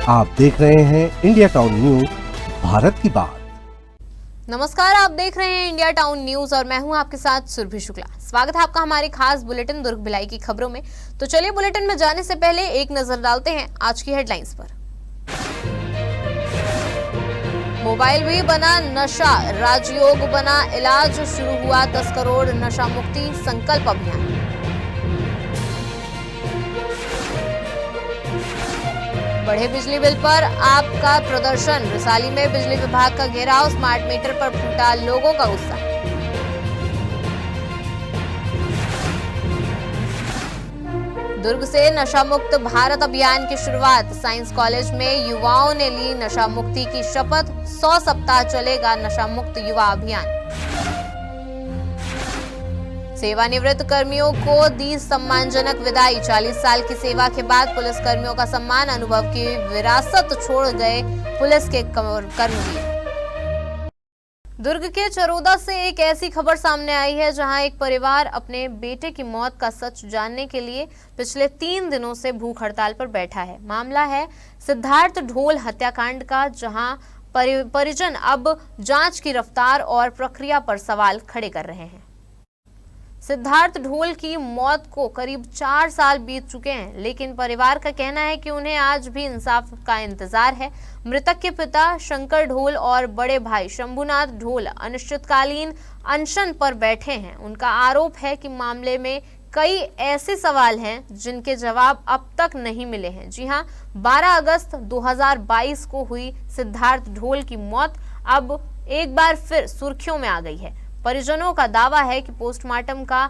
आप देख रहे हैं इंडिया टाउन न्यूज, भारत की बात। नमस्कार, आप देख रहे हैं इंडिया टाउन न्यूज और मैं हूं आपके साथ सुरभि शुक्ला। स्वागत है आपका हमारी खास बुलेटिन दुर्ग भिलाई की खबरों में। तो चलिए बुलेटिन में जाने से पहले एक नजर डालते हैं आज की हेडलाइंस पर। मोबाइल भी बना नशा, राजयोग बना इलाज, शुरू हुआ 10 करोड़ नशा मुक्ति संकल्प अभियान। बढ़े बिजली बिल पर आपका प्रदर्शन, रिसाली में बिजली विभाग का घेराव, स्मार्ट मीटर पर फूटा लोगों का गुस्सा। दुर्ग से नशा मुक्त भारत अभियान की शुरुआत, साइंस कॉलेज में युवाओं ने ली नशा मुक्ति की शपथ, 100 सप्ताह चलेगा नशा मुक्त युवा अभियान। सेवानिवृत्त कर्मियों को दी सम्मानजनक विदाई, 40 साल की सेवा के बाद पुलिस कर्मियों का सम्मान, अनुभव की विरासत छोड़ गए पुलिस के कर्मवीर। दुर्ग के चरोदा से एक ऐसी खबर सामने आई है जहां एक परिवार अपने बेटे की मौत का सच जानने के लिए पिछले 3 दिनों से भूख हड़ताल पर बैठा है। मामला है सिद्धार्थ ढोल हत्याकांड का, जहां परिजन अब जांच की रफ्तार और प्रक्रिया पर सवाल खड़े कर रहे हैं। सिद्धार्थ ढोल की मौत को करीब 4 साल बीत चुके हैं, लेकिन परिवार का कहना है कि उन्हें आज भी इंसाफ का इंतजार है। मृतक के पिता शंकर ढोल और बड़े भाई शंभुनाथ ढोल अनिश्चितकालीन अनशन पर बैठे हैं। उनका आरोप है कि मामले में कई ऐसे सवाल हैं जिनके जवाब अब तक नहीं मिले हैं। जी हां, 12 अगस्त 2022 को हुई सिद्धार्थ ढोल की मौत अब एक बार फिर सुर्खियों में आ गई है। परिजनों का दावा है कि पोस्टमार्टम का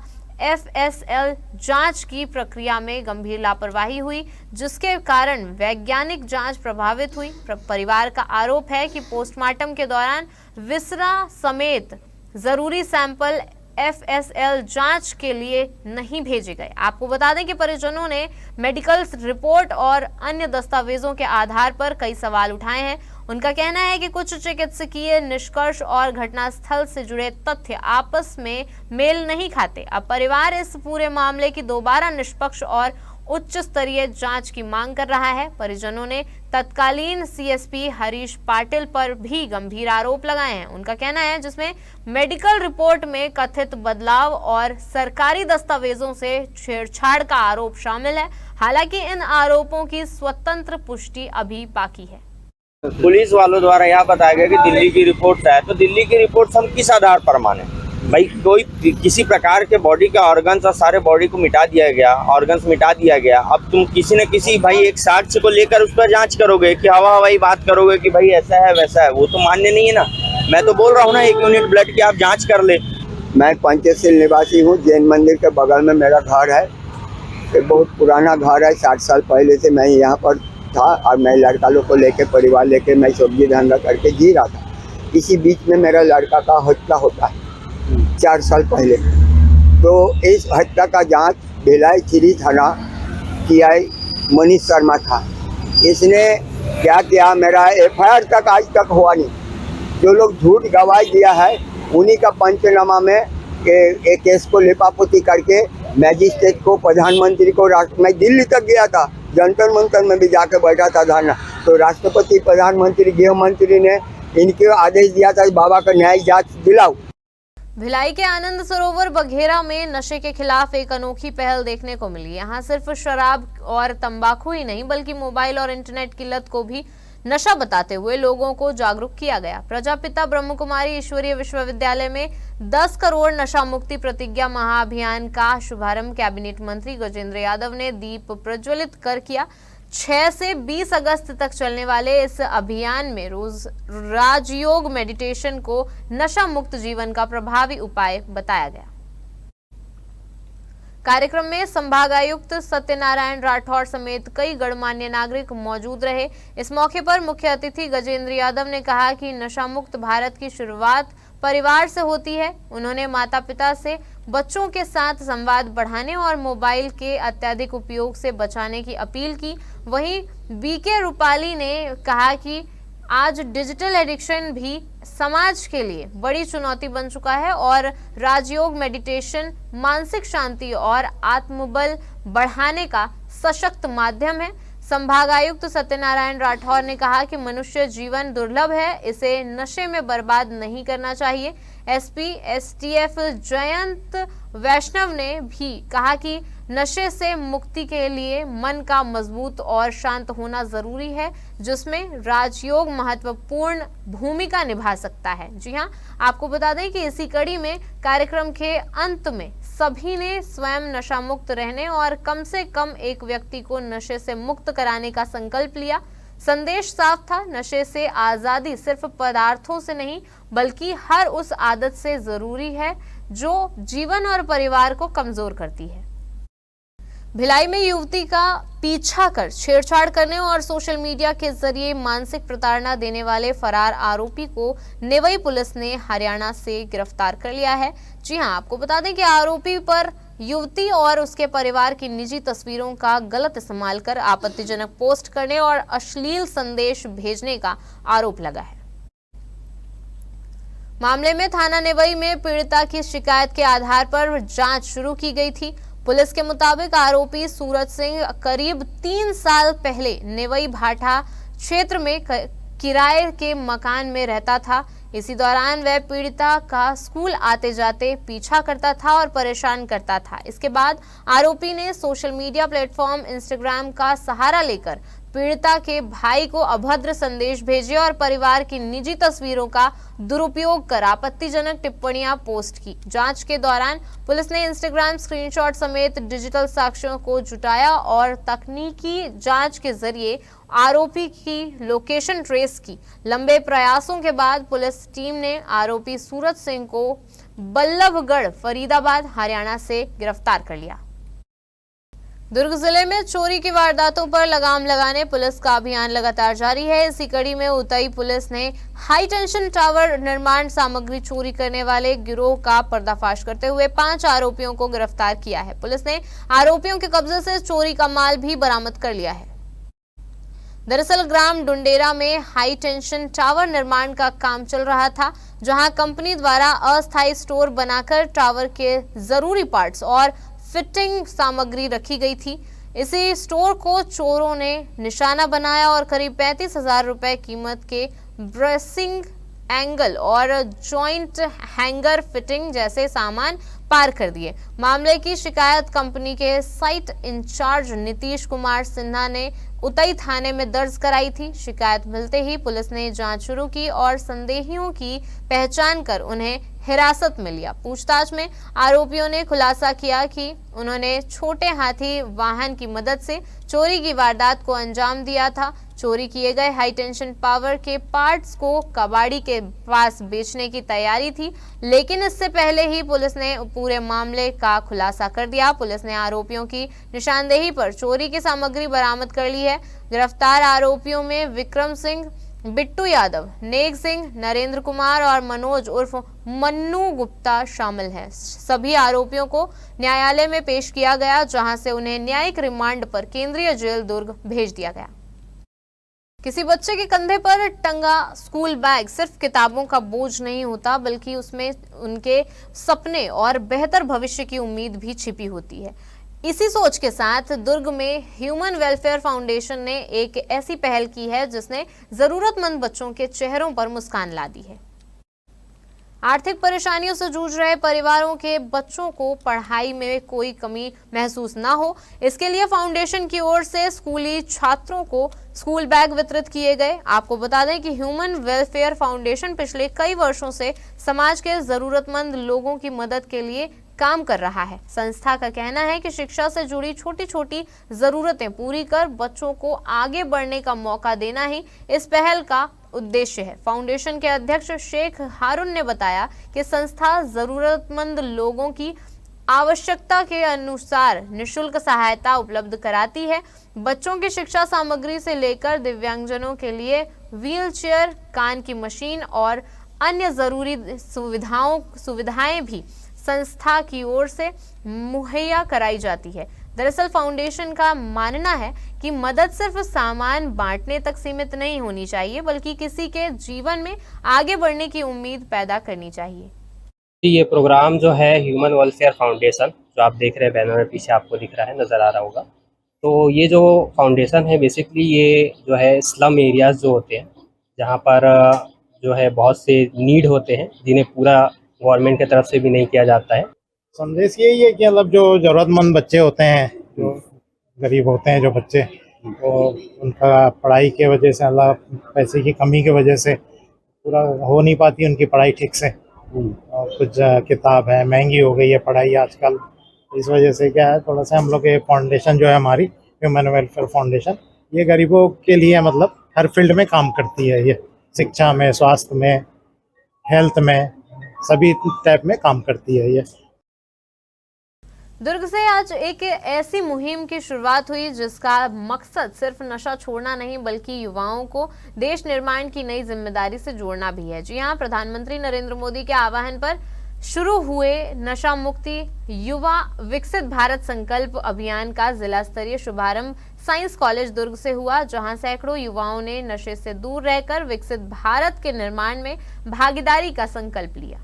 FSL जांच की प्रक्रिया में गंभीर लापरवाही हुई, जिसके कारण वैज्ञानिक जांच प्रभावित हुई। परिवार का आरोप है कि पोस्टमार्टम के दौरान विसरा समेत जरूरी सैंपल FSL जांच के लिए नहीं भेजे गए। आपको बता दें कि परिजनों ने मेडिकल रिपोर्ट और अन्य दस्तावेजों के आधार पर कई सवाल उठाए हैं। उनका कहना है कि कुछ चिकित्सकीय निष्कर्ष और घटनास्थल से जुड़े तथ्य आपस में मेल नहीं खाते। अब परिवार इस पूरे मामले की दोबारा निष्पक्ष और उच्च स्तरीय जांच की मांग कर रहा है। परिजनों ने तत्कालीन CSP हरीश पाटिल पर भी गंभीर आरोप लगाए हैं। उनका कहना है जिसमें मेडिकल रिपोर्ट में कथित बदलाव और सरकारी दस्तावेजों से छेड़छाड़ का आरोप शामिल है। हालांकि इन आरोपों की स्वतंत्र पुष्टि अभी बाकी है। पुलिस वालों द्वारा यह बताया गया कि दिल्ली की रिपोर्ट है, तो दिल्ली की रिपोर्ट हम किस आधार पर माने? भाई कोई किसी प्रकार के बॉडी का ऑर्गन्स और सारे बॉडी को मिटा दिया गया, ऑर्गन्स मिटा दिया गया। अब तुम किसी न किसी भाई एक साक्ष्य को लेकर उस पर जांच करोगे कि हवाई बात करोगे कि भाई ऐसा है वैसा है, वो तो मान्य नहीं है ना। मैं तो बोल रहा हूँ ना, 1 यूनिट ब्लड की आप जाँच कर ले। मैं पंचशील निवासी हूँ। जैन मंदिर के बगल में मेरा घर है। ये बहुत पुराना घर है। 60 साल पहले से मैं यहाँ पर था और मैं लड़का लोग को लेके, परिवार लेके मैं सब्जी धंधा करके जी रहा था। इसी बीच में मेरा लड़का का हत्या होता है 4 साल पहले। तो इस हत्या का जांच भिलाई चिरी थाना TI मनीष शर्मा था। इसने क्या किया, मेरा FIR तक आज तक हुआ नहीं। जो लोग झूठ गवाही दिया है उन्हीं का पंचनामा में एक केस को लिपापोती करके मैजिस्ट्रेट को, प्रधानमंत्री को, मैं दिल्ली तक गया था, जंतर मंतर में भी जाकर बैठा था धरना। तो राष्ट्रपति, प्रधानमंत्री, गृह मंत्री ने इनके आदेश दिया था बाबा का न्यायिक जांच दिलाओ। भिलाई के आनंद सरोवर बघेरा में नशे के खिलाफ एक अनोखी पहल देखने को मिली। यहाँ सिर्फ शराब और तंबाकू ही नहीं बल्कि मोबाइल और इंटरनेट की लत को भी नशा बताते हुए लोगों को जागरूक किया गया। प्रजापिता ब्रह्म कुमारी ईश्वरीय विश्वविद्यालय में 10 करोड़ नशा मुक्ति प्रतिज्ञा महाअभियान का शुभारंभ कैबिनेट मंत्री गजेंद्र यादव ने दीप प्रज्वलित कर किया। 6 से 20 अगस्त तक चलने वाले इस अभियान में रोज राजयोग मेडिटेशन को नशा मुक्त जीवन का प्रभावी उपाय बताया गया। कार्यक्रम में संभागायुक्त सत्यनारायण राठौर समेत कई गणमान्य नागरिक मौजूद रहे। इस मौके पर मुख्य अतिथि गजेंद्र यादव ने कहा कि नशा मुक्त भारत की शुरुआत परिवार से होती है। उन्होंने माता पिता से बच्चों के साथ संवाद बढ़ाने और मोबाइल के अत्यधिक उपयोग से बचाने की अपील की। वहीं BK रूपाली ने कहा कि आज डिजिटल एडिक्शन भी समाज के लिए बड़ी चुनौती बन चुका है और राजयोग मेडिटेशन मानसिक शांति और आत्मबल बढ़ाने का सशक्त माध्यम है। संभागायुक्त सत्यनारायण राठौर ने कहा कि मनुष्य जीवन दुर्लभ है, इसे नशे में बर्बाद नहीं करना चाहिए। एसपी एसटीएफ जयंत वैष्णव ने भी कहा कि नशे से मुक्ति के लिए मन का मजबूत और शांत होना जरूरी है, जिसमें राजयोग महत्वपूर्ण भूमिका निभा सकता है। जी हां, आपको बता दें कि इसी कड़ी में कार्यक्रम के अंत में सभी ने स्वयं नशा मुक्त रहने और कम से कम एक व्यक्ति को नशे से मुक्त कराने का संकल्प लिया। संदेश साफ था, नशे से आजादी सिर्फ पदार्थों से नहीं बल्कि हर उस आदत से जरूरी है जो जीवन और परिवार को कमजोर करती है। भिलाई में युवती का पीछा कर छेड़छाड़ करने और सोशल मीडिया के जरिए मानसिक प्रताड़ना देने वाले फरार आरोपी को नेवई पुलिस ने हरियाणा से गिरफ्तार कर लिया है। जी हां, आपको बता दें कि आरोपी पर युवती और उसके परिवार की निजी तस्वीरों का गलत इस्तेमाल कर आपत्तिजनक पोस्ट करने और अश्लील संदेश भेजने का आरोप लगा है। मामले में थाना नेवई में पीड़िता की शिकायत के आधार पर जांच शुरू की गई थी। पुलिस के मुताबिक आरोपी सूरज सिंह करीब 3 साल पहले नेवई भाठा क्षेत्र में किराए के मकान में रहता था। इसी दौरान वह पीड़िता का स्कूल आते जाते पीछा करता था और परेशान करता था। इसके बाद आरोपी ने सोशल मीडिया प्लेटफॉर्म इंस्टाग्राम का सहारा लेकर पीड़िता के भाई को अभद्र संदेश भेजे और परिवार की निजी तस्वीरों का दुरुपयोग कर आपत्तिजनक टिप्पणियां पोस्ट की। जांच के दौरान पुलिस ने इंस्टाग्राम स्क्रीनशॉट समेत डिजिटल साक्ष्यों को जुटाया और तकनीकी जांच के जरिए आरोपी की लोकेशन ट्रेस की। लंबे प्रयासों के बाद पुलिस टीम ने आरोपी सूरज सिंह को बल्लभगढ़ फरीदाबाद हरियाणा से गिरफ्तार कर लिया। दुर्ग जिले में चोरी की वारदातों पर लगाम लगाने पुलिस का अभियान लगातार जारी है। इसी कड़ी में उतई पुलिस ने हाई टेंशन टावर निर्माण सामग्री चोरी करने वाले गिरोह का पर्दाफाश करते हुए 5 आरोपियों को गिरफ्तार किया है। पुलिस ने आरोपियों के कब्जे से चोरी का माल भी बरामद कर लिया है। दरअसल ग्राम डुंडेरा में हाई टेंशन टावर निर्माण का काम चल रहा था, जहां कंपनी द्वारा अस्थायी स्टोर बनाकर टावर के जरूरी पार्ट्स और फिटिंग सामग्री रखी गई थी। इसी स्टोर को चोरों ने निशाना बनाया और करीब 35,000 रुपए कीमत के ब्रेसिंग एंगल और जॉइंट हैंगर फिटिंग जैसे सामान पार कर दिए। मामले की शिकायत कंपनी के साइट इंचार्ज नीतीश कुमार सिन्हा ने उतई थाने में दर्ज कराई थी। शिकायत मिलते ही पुलिस ने जांच शुरू की और संदेहियों की पहचान कर उन्हें हिरासत में लिया। पूछताछ में आरोपियों ने खुलासा किया कि उन्होंने छोटे हाथी वाहन की मदद से चोरी की वारदात को अंजाम दिया था। चोरी किए गए हाई टेंशन पावर के पार्ट्स को कबाड़ी के पास बेचने की तैयारी थी, लेकिन इससे पहले ही पुलिस ने पूरे मामले का खुलासा कर दिया। पुलिस ने आरोपियों की निशानदेही पर चोरी की सामग्री बरामद कर ली है। गिरफ्तार आरोपियों में विक्रम सिंह, बिट्टू यादव, नेक सिंह, नरेंद्र कुमार और मनोज उर्फ मन्नू गुप्ता शामिल हैं। सभी आरोपियों को न्यायालय में पेश किया गया, जहां से उन्हें न्यायिक रिमांड पर केंद्रीय जेल दुर्ग भेज दिया गया। किसी बच्चे के कंधे पर टंगा स्कूल बैग सिर्फ किताबों का बोझ नहीं होता, बल्कि उसमें उनके सपने और बेहतर भविष्य की उम्मीद भी छिपी होती है। इसी सोच के साथ दुर्ग में ह्यूमन वेलफेयर फाउंडेशन ने एक ऐसी पहल की है जिसने जरूरतमंद बच्चों के चेहरों पर मुस्कान ला दी है। आर्थिक परेशानियों से जूझ रहे परिवारों के बच्चों को पढ़ाई में कोई कमी महसूस ना हो, इसके लिए फाउंडेशन की ओर से स्कूली छात्रों को स्कूल बैग वितरित किए गए। आपको बता दें कि ह्यूमन वेलफेयर फाउंडेशन पिछले कई वर्षों से समाज के जरूरतमंद लोगों की मदद के लिए काम कर रहा है। संस्था का कहना है कि शिक्षा से जुड़ी छोटी छोटी जरूरतें पूरी कर बच्चों को आगे बढ़ने का मौका देना ही इस पहल का उद्देश्य है। फाउंडेशन के अध्यक्ष शेख हारून ने बताया कि संस्था जरूरतमंद लोगों की आवश्यकता के अनुसार निःशुल्क सहायता उपलब्ध कराती है। बच्चों की शिक्षा सामग्री से लेकर दिव्यांगजनों के लिए व्हीलचेयर, कान की मशीन और अन्य जरूरी सुविधाएं भी संस्था की ओर से मुहैया कराई जाती है। दरअसल फाउंडेशन का मानना है कि मदद सिर्फ सामान बांटने तक सीमित नहीं होनी चाहिए, बल्कि किसी के जीवन में आगे बढ़ने की उम्मीद पैदा करनी चाहिए। ये प्रोग्राम जो है ह्यूमन वेलफेयर फाउंडेशन, जो आप देख रहे हैं बैनर में पीछे आपको दिख रहा है, नजर आ रहा होगा, तो ये जो फाउंडेशन है बेसिकली ये जो है स्लम एरियाज़ जो होते हैं जहाँ पर जो है बहुत से नीड होते हैं जिन्हें पूरा गवर्नमेंट की तरफ से भी नहीं किया जाता है। संदेश यही है कि मतलब जो ज़रूरतमंद बच्चे होते हैं, जो गरीब होते हैं जो बच्चे, तो उनका पढ़ाई के वजह से मतलब पैसे की कमी की वजह से पूरा हो नहीं पाती उनकी पढ़ाई ठीक से। और कुछ किताब है, महंगी हो गई है पढ़ाई आजकल। इस वजह से क्या है, थोड़ा सा हम लोग ये फाउंडेशन जो है हमारी ह्यूमन वेलफेयर फाउंडेशन, ये गरीबों के लिए मतलब हर फील्ड में काम करती है। ये शिक्षा में, स्वास्थ्य में, हेल्थ में, सभी टाइप में काम करती है ये। दुर्ग से आज एक ऐसी मुहिम की शुरुआत हुई जिसका मकसद सिर्फ नशा छोड़ना नहीं बल्कि युवाओं को देश निर्माण की नई जिम्मेदारी से जोड़ना भी है। जी हां, प्रधानमंत्री नरेंद्र मोदी के आह्वान पर शुरू हुए नशा मुक्ति युवा विकसित भारत संकल्प अभियान का जिला स्तरीय शुभारंभ साइंस कॉलेज दुर्ग से हुआ, जहां सैकड़ों युवाओं ने नशे से दूर रहकर विकसित भारत के निर्माण में भागीदारी का संकल्प लिया।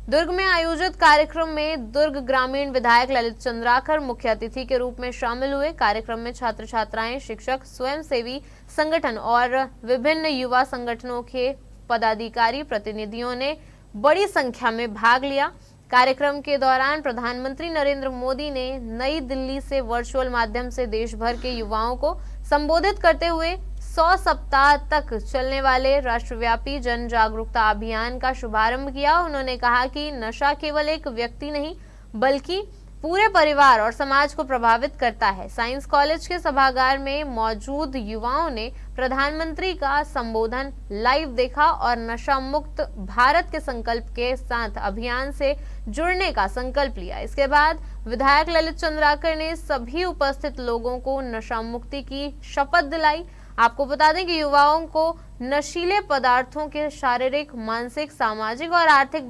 दुर्ग में आयोजित कार्यक्रम में दुर्ग ग्रामीण विधायक ललित चंद्राकर मुख्य अतिथि के रूप में शामिल हुए। कार्यक्रम में छात्र छात्राएं, शिक्षक, स्वयंसेवी संगठन और विभिन्न युवा संगठनों के पदाधिकारी प्रतिनिधियों ने बड़ी संख्या में भाग लिया। कार्यक्रम के दौरान प्रधानमंत्री नरेंद्र मोदी ने नई दिल्ली से वर्चुअल माध्यम से देश भर के युवाओं को संबोधित करते हुए 100 सप्ताह तक चलने वाले राष्ट्रव्यापी जन जागरूकता अभियान का शुभारंभ किया। उन्होंने कहा कि नशा केवल एक व्यक्ति नहीं बल्कि पूरे परिवार और समाज को प्रभावित करता है। साइंस कॉलेज के सभागार में मौजूद युवाओं ने प्रधानमंत्री का संबोधन लाइव देखा और नशा मुक्त भारत के संकल्प के साथ अभियान से जुड़ने का संकल्प लिया। इसके बाद विधायक ललित चंद्राकर ने सभी उपस्थित लोगों को नशा मुक्ति की शपथ दिलाई। आपको बता दें कि युवाओं को नशीले पदार्थों के शारीरिक, मानसिक, सामाजिक और आर्थिक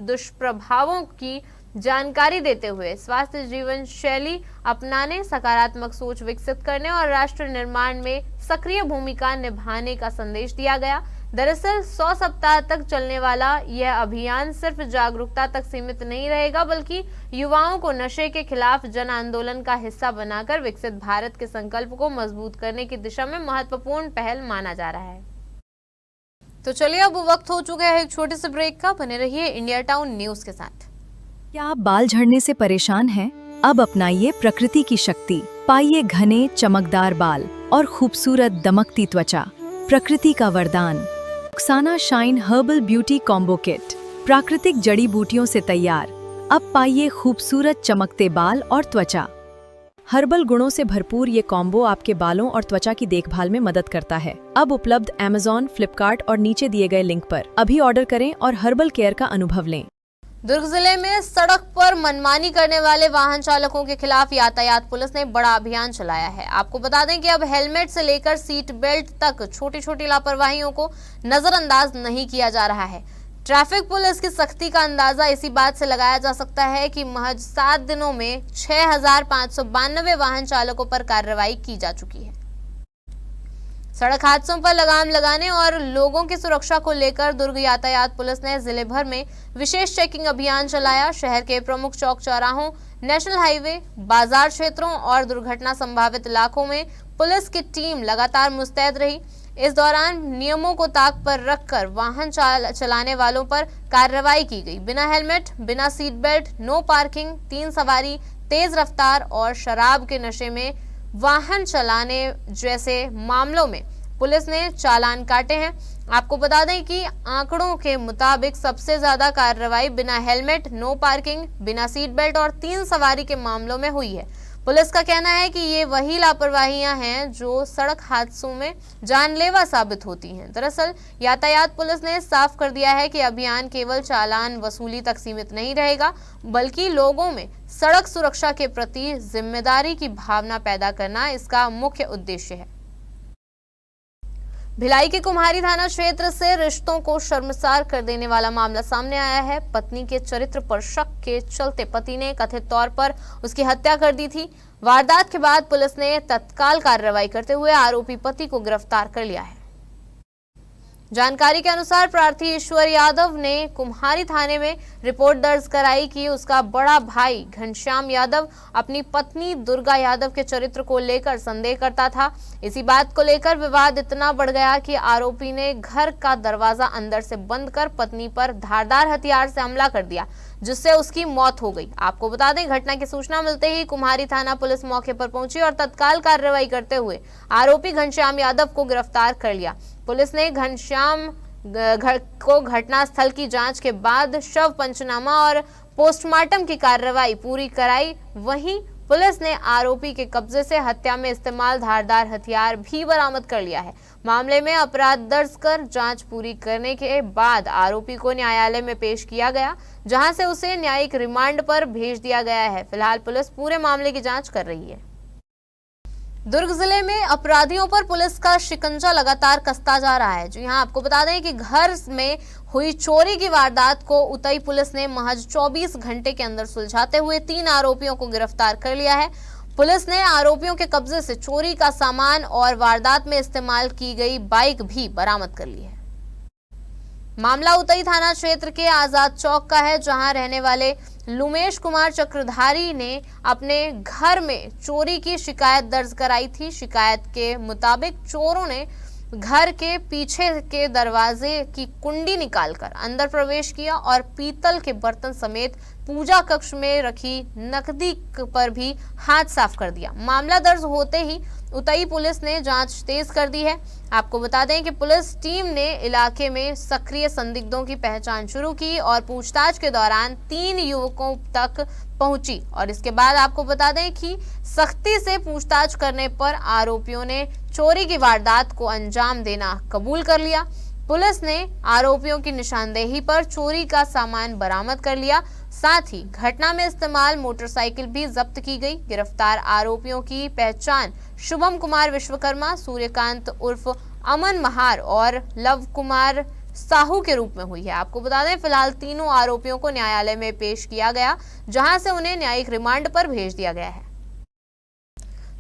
दुष्प्रभावों की जानकारी देते हुए स्वास्थ्य जीवन शैली अपनाने, सकारात्मक सोच विकसित करने और राष्ट्र निर्माण में सक्रिय भूमिका निभाने का संदेश दिया गया। दरअसल 100 सप्ताह तक चलने वाला यह अभियान सिर्फ जागरूकता तक सीमित नहीं रहेगा बल्कि युवाओं को नशे के खिलाफ जन आंदोलन का हिस्सा बनाकर विकसित भारत के संकल्प को मजबूत करने की दिशा में महत्वपूर्ण पहल माना जा रहा है। तो चलिए अब वक्त हो चुका है एक छोटे से ब्रेक का। बने रहिए इंडिया टाउन न्यूज के साथ। क्या आप बाल झड़ने से परेशान हैं? अब अपनाइए प्रकृति की शक्ति, पाइए घने चमकदार बाल और खूबसूरत दमकती त्वचा। प्रकृति का वरदान Rukhsana shine herbal beauty combo kit, प्राकृतिक जड़ी बूटियों से तैयार। अब पाइए खूबसूरत चमकते बाल और त्वचा। हर्बल गुणों से भरपूर ये कॉम्बो आपके बालों और त्वचा की देखभाल में मदद करता है। अब उपलब्ध Amazon, फ्लिपकार्ट और नीचे दिए गए लिंक पर अभी ऑर्डर करें और हर्बल केयर का अनुभव लें। दुर्ग जिले में सड़क पर मनमानी करने वाले वाहन चालकों के खिलाफ यातायात पुलिस ने बड़ा अभियान चलाया है। आपको बता दें कि अब हेलमेट से लेकर सीट बेल्ट तक छोटी छोटी लापरवाहियों को नजरअंदाज नहीं किया जा रहा है। ट्रैफिक पुलिस की सख्ती का अंदाजा इसी बात से लगाया जा सकता है कि महज 7 दिनों में 6592 वाहन चालकों पर कार्रवाई की जा चुकी है। सड़क हादसों पर लगाम लगाने और लोगों की सुरक्षा को लेकर दुर्ग यातायात पुलिस ने जिले भर में विशेष चेकिंग अभियान चलाया। शहर के प्रमुख चौक चौराहों, नेशनल हाईवे, बाजार क्षेत्रों और दुर्घटना संभावित इलाकों में पुलिस की टीम लगातार मुस्तैद रही। इस दौरान नियमों को ताक पर रखकर वाहन चलाने वालों पर कार्रवाई की गई। बिना हेलमेट, बिना सीट बेल्ट, नो पार्किंग, 3 सवारी, तेज रफ्तार और शराब के नशे में वाहन चलाने जैसे मामलों में पुलिस ने चालान काटे हैं। आपको बता दें कि आंकड़ों के मुताबिक सबसे ज्यादा कार्रवाई बिना हेलमेट, नो पार्किंग, बिना सीट बेल्ट और 3 सवारी के मामलों में हुई है। पुलिस का कहना है कि ये वही लापरवाहियां हैं जो सड़क हादसों में जानलेवा साबित होती हैं। दरअसल यातायात पुलिस ने साफ कर दिया है कि अभियान केवल चालान वसूली तक सीमित नहीं रहेगा बल्कि लोगों में सड़क सुरक्षा के प्रति जिम्मेदारी की भावना पैदा करना इसका मुख्य उद्देश्य है। भिलाई के कुम्हारी थाना क्षेत्र से रिश्तों को शर्मसार कर देने वाला मामला सामने आया है। पत्नी के चरित्र पर शक के चलते पति ने कथित तौर पर उसकी हत्या कर दी थी। वारदात के बाद पुलिस ने तत्काल कार्रवाई करते हुए आरोपी पति को गिरफ्तार कर लिया है। जानकारी के अनुसार प्रार्थी ईश्वर यादव ने कुम्हारी थाने में रिपोर्ट दर्ज कराई कि उसका बड़ा भाई घनश्याम यादव अपनी पत्नी दुर्गा यादव के चरित्र को लेकर संदेह करता था। इसी बात को लेकर विवाद इतना बढ़ गया कि आरोपी ने घर का दरवाजा अंदर से बंद कर पत्नी पर धारदार हथियार से हमला कर दिया, जिससे उसकी मौत हो गई। आपको बता दें, घटना की सूचना मिलते ही कुम्हारी थाना पुलिस मौके पर पहुंची और तत्काल कार्रवाई करते हुए आरोपी घनश्याम यादव को गिरफ्तार कर लिया। पुलिस ने घनश्याम को घटनास्थल की जांच के बाद शव पंचनामा और पोस्टमार्टम की कार्रवाई पूरी कराई। वहीं पुलिस ने आरोपी के कब्जे से हत्या में इस्तेमाल धारदार हथियार भी बरामद कर लिया है। मामले में अपराध दर्ज कर जांच पूरी करने के बाद आरोपी को न्यायालय में पेश किया गया, जहां से उसे न्यायिक रिमांड पर भेज दिया गया है। फिलहाल पुलिस पूरे मामले की जांच कर रही है। दुर्ग जिले में अपराधियों पर पुलिस का शिकंजा लगातार कसता जा रहा है। जी हां, आपको बता दें कि घर में हुई चोरी की वारदात को उतई पुलिस ने महज 24 घंटे के अंदर सुलझाते हुए 3 आरोपियों को गिरफ्तार कर लिया है। पुलिस ने आरोपियों के कब्जे से चोरी का सामान और वारदात में इस्तेमाल की गई बाइक भी बरामद कर ली है। मामला उतई थाना क्षेत्र के आजाद चौक का है, जहां रहने वाले लुमेश कुमार चक्रधारी ने अपने घर में चोरी की शिकायत दर्ज कराई थी। शिकायत के मुताबिक चोरों ने घर के पीछे के दरवाजे की कुंडी निकालकर अंदर प्रवेश किया और पीतल के बर्तन समेत पूजा कक्ष में रखी नकदी पर भी हाथ साफ कर दिया। मामला दर्ज होते ही उतई पुलिस ने जांच तेज कर दी है। आपको बता दें कि पुलिस टीम ने इलाके में सक्रिय संदिग्धों की पहचान शुरू की और पूछताछ के दौरान 3 युवकों तक पहुंची और इसके बाद आपको बता दें कि सख्ती से पूछताछ करने पर आरोपियों ने चोरी की वारदात को अंजाम देना कबूल कर लिया। पुलिस ने आरोपियों की निशानदेही पर चोरी का सामान बरामद कर लिया। साथ ही घटना में इस्तेमाल मोटरसाइकिल भी जब्त की गई। गिरफ्तार आरोपियों की पहचान शुभम कुमार विश्वकर्मा, सूर्यकांत उर्फ अमन महार और लव कुमार साहू के रूप में हुई है। आपको बता दें, फिलहाल तीनों आरोपियों को न्यायालय में पेश किया गया, जहां से उन्हें न्यायिक रिमांड पर भेज दिया गया है।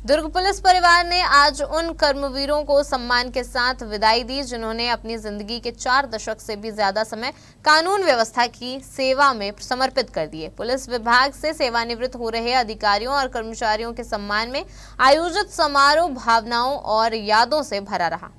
दुर्ग पुलिस परिवार ने आज उन कर्मवीरों को सम्मान के साथ विदाई दी, जिन्होंने अपनी जिंदगी के 4 दशक से भी ज्यादा समय कानून व्यवस्था की सेवा में समर्पित कर दिए। पुलिस विभाग से सेवानिवृत्त हो रहे अधिकारियों और कर्मचारियों के सम्मान में आयोजित समारोह भावनाओं और यादों से भरा रहा।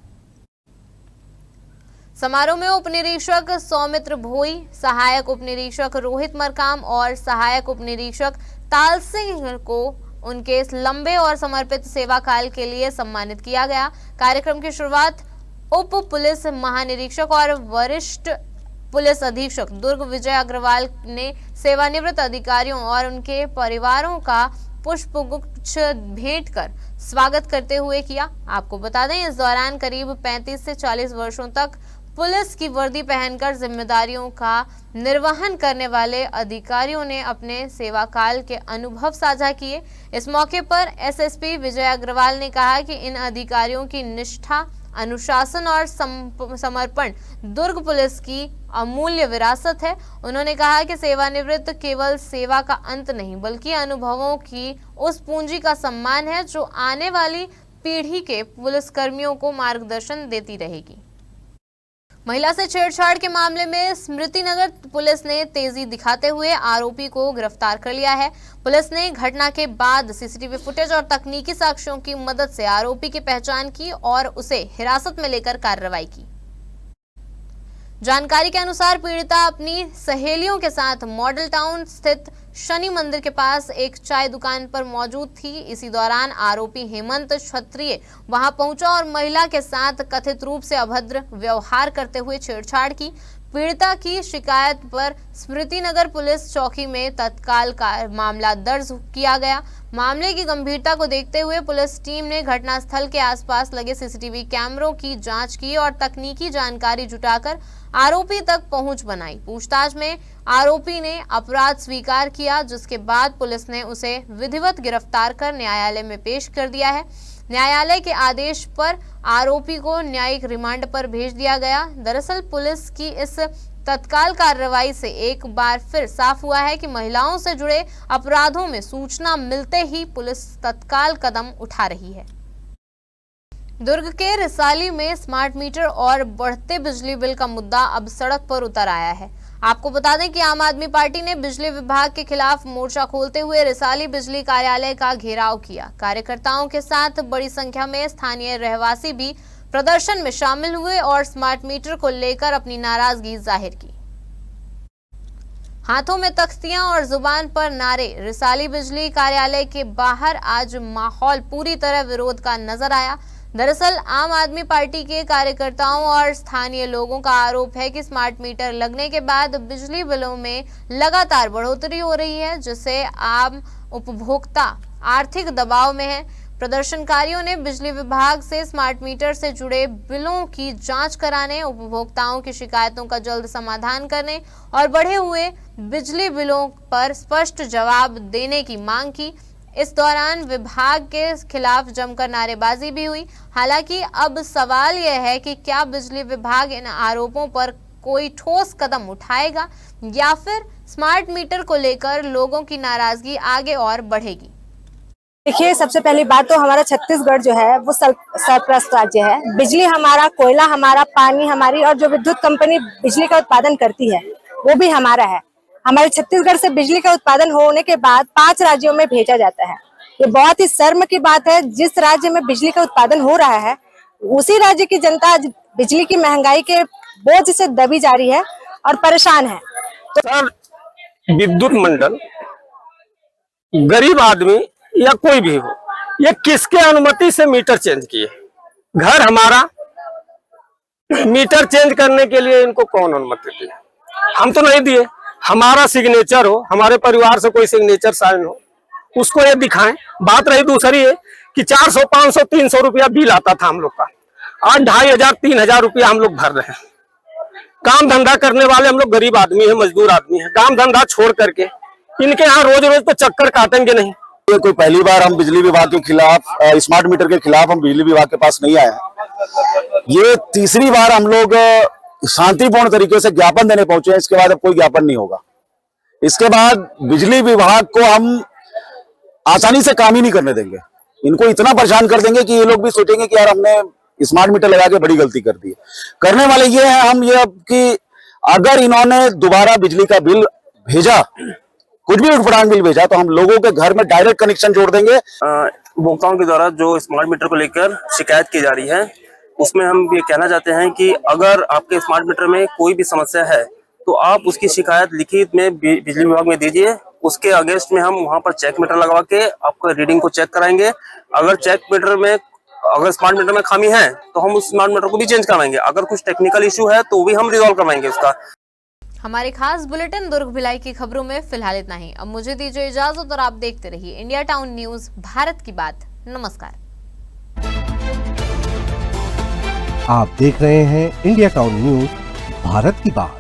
समारोह में उप निरीक्षक सौमित्र भोई, सहायक उप निरीक्षक रोहित मरकाम और सहायक उप निरीक्षक ताल सिंह को उनके लंबे और समर्पित सेवा काल के लिए सम्मानित किया गया। कार्यक्रम की शुरुआत उप पुलिस महानिरीक्षक और वरिष्ठ पुलिस अधीक्षक दुर्ग विजय अग्रवाल ने सेवानिवृत्त अधिकारियों और उनके परिवारों का पुष्पगुच्छ भेंट कर स्वागत करते हुए किया। आपको बता दें, इस दौरान करीब 35 से 40 वर्षों तक पुलिस की वर्दी पहनकर जिम्मेदारियों का निर्वहन करने वाले अधिकारियों ने अपने सेवा काल के अनुभव साझा किए। इस मौके पर एसएसपी विजय अग्रवाल ने कहा कि इन अधिकारियों की निष्ठा, अनुशासन और समर्पण दुर्ग पुलिस की अमूल्य विरासत है। उन्होंने कहा कि सेवानिवृत्त केवल सेवा का अंत नहीं, बल्कि अनुभवों की उस पूंजी का सम्मान है जो आने वाली पीढ़ी के पुलिसकर्मियों को मार्गदर्शन देती रहेगी। महिला से छेड़छाड़ के मामले में स्मृतिनगर पुलिस ने तेजी दिखाते हुए आरोपी को गिरफ्तार कर लिया है। पुलिस ने घटना के बाद सीसीटीवी फुटेज और तकनीकी साक्ष्यों की मदद से आरोपी की पहचान की और उसे हिरासत में लेकर कार्रवाई की। जानकारी के अनुसार पीड़िता अपनी सहेलियों के साथ मॉडल टाउन स्थित शनि मंदिर के पास एक चाय दुकान पर मौजूद थी। इसी दौरान आरोपी हेमंत क्षत्रिय वहां पहुंचा और महिला के साथ कथित रूप से अभद्र व्यवहार करते हुए छेड़छाड़ की। पीड़िता की शिकायत पर स्मृतिनगर पुलिस चौकी में तत्काल का मामला दर्ज किया गया। मामले की गंभीरता को देखते हुए पुलिस टीम ने घटनास्थल के आसपास लगे सीसीटीवी कैमरों की जांच की और तकनीकी जानकारी जुटाकर आरोपी तक पहुंच बनाई। पूछताछ में आरोपी ने अपराध स्वीकार किया, जिसके बाद पुलिस ने उसे विधिवत गिरफ्तार कर न्यायालय में पेश कर दिया है। न्यायालय के आदेश पर आरोपी को न्यायिक रिमांड पर भेज दिया गया। दरअसल पुलिस की इस तत्काल कार्रवाई से एक बार फिर साफ हुआ है कि महिलाओं से जुड़े अपराधों में सूचना मिलते ही पुलिस तत्काल कदम उठा रही है। दुर्ग के रिसाली में स्मार्ट मीटर और बढ़ते बिजली बिल का मुद्दा अब सड़क पर उतर आया है। आपको बता दें कि आम आदमी पार्टी ने बिजली विभाग के खिलाफ मोर्चा खोलते हुए रिसाली बिजली कार्यालय का घेराव किया। कार्यकर्ताओं के साथ बड़ी संख्या में स्थानीय रहवासी भी प्रदर्शन में शामिल हुए और स्मार्ट मीटर को लेकर अपनी नाराजगी जाहिर की। हाथों में तख्तियां और जुबान पर नारे, रिसाली बिजली कार्यालय के बाहर आज माहौल पूरी तरह विरोध का नजर आया। दरअसल आम आदमी पार्टी के कार्यकर्ताओं और स्थानीय लोगों का आरोप है कि स्मार्ट मीटर लगने के बाद बिजली बिलों में लगातार बढ़ोतरी हो रही है, जिससे आम उपभोक्ता आर्थिक दबाव में है। प्रदर्शनकारियों ने बिजली विभाग से स्मार्ट मीटर से जुड़े बिलों की जांच कराने, उपभोक्ताओं की शिकायतों का जल्द समाधान करने और बढ़े हुए बिजली बिलों पर स्पष्ट जवाब देने की मांग की। इस दौरान विभाग के खिलाफ जमकर नारेबाजी भी हुई। हालांकि अब सवाल यह है कि क्या बिजली विभाग इन आरोपों पर कोई ठोस कदम उठाएगा या फिर स्मार्ट मीटर को लेकर लोगों की नाराजगी आगे और बढ़ेगी। देखिए, सबसे पहली बात तो हमारा छत्तीसगढ़ जो है वो सरप्लस राज्य है। बिजली हमारा, कोयला हमारा, पानी हमारी और जो विद्युत कंपनी बिजली का उत्पादन करती है वो भी हमारा है। हमारे छत्तीसगढ़ से बिजली का उत्पादन होने के बाद 5 राज्यों में भेजा जाता है। ये बहुत ही शर्म की बात है। जिस राज्य में बिजली का उत्पादन हो रहा है उसी राज्य की जनता बिजली की महंगाई के बोझ से दबी जा रही है और परेशान है। सर, विद्युत मंडल गरीब आदमी या कोई भी हो, ये किसके अनुमति से मीटर चेंज किए? घर हमारा, मीटर चेंज करने के लिए इनको कौन अनुमति दी? हम तो नहीं दिए। हमारा सिग्नेचर हो, हमारे परिवार से कोई सिग्नेचर साइन हो, उसको ये दिखाएं। बात रही दूसरी है कि 400, 500, 300 रुपया बिल आता था हम लोग का, आज 2500, 3000 रुपया हम लोग भर रहे हैं। काम धंधा करने वाले हम लोग गरीब आदमी है, मजदूर आदमी है। काम धंधा छोड़ करके इनके यहाँ रोज रोज तो चक्कर काटेंगे नहीं। ये कोई पहली बार हम बिजली विभाग के खिलाफ, स्मार्ट मीटर के खिलाफ हम बिजली विभाग के पास नहीं आए। ये तीसरी बार हम लोग शांतिपूर्ण तरीके से ज्ञापन देने पहुंचे हैं। इसके बाद अब कोई ज्ञापन नहीं होगा। इसके बाद बिजली विभाग को हम आसानी से काम ही नहीं करने देंगे। इनको इतना परेशान कर देंगे कि ये लोग भी सोचेंगे कि यार हमने स्मार्ट मीटर लगा के बड़ी गलती कर दी है। करने वाले ये है हम ये कि अगर इन्होंने दोबारा बिजली का बिल भेजा, कुछ भी उठपटांग बिल भेजा, तो हम लोगों के घर में डायरेक्ट कनेक्शन जोड़ देंगे। उपभोक्ताओं के द्वारा जो स्मार्ट मीटर को लेकर शिकायत की जा रही है, उसमें हम ये कहना चाहते हैं कि अगर आपके स्मार्ट मीटर में कोई भी समस्या है तो आप उसकी शिकायत लिखित में बिजली विभाग में दीजिए। उसके अगेंस्ट में हम वहां पर चेक मीटर लगवा के आपको रीडिंग को चेक कराएंगे। अगर स्मार्ट मीटर में खामी है तो हम उस स्मार्ट मीटर को भी चेंज करवाएंगे। अगर कुछ टेक्निकल इश्यू है तो भी हम रिजॉल्व करवाएंगे उसका। हमारे खास बुलेटिन दुर्ग भिलाई की खबरों में फिलहाल इतना ही। अब मुझे दीजिए इजाजत और आप देखते रहिए इंडिया टाउन न्यूज, भारत की बात। नमस्कार। आप देख रहे हैं इंडिया टाउन न्यूज, भारत की बात।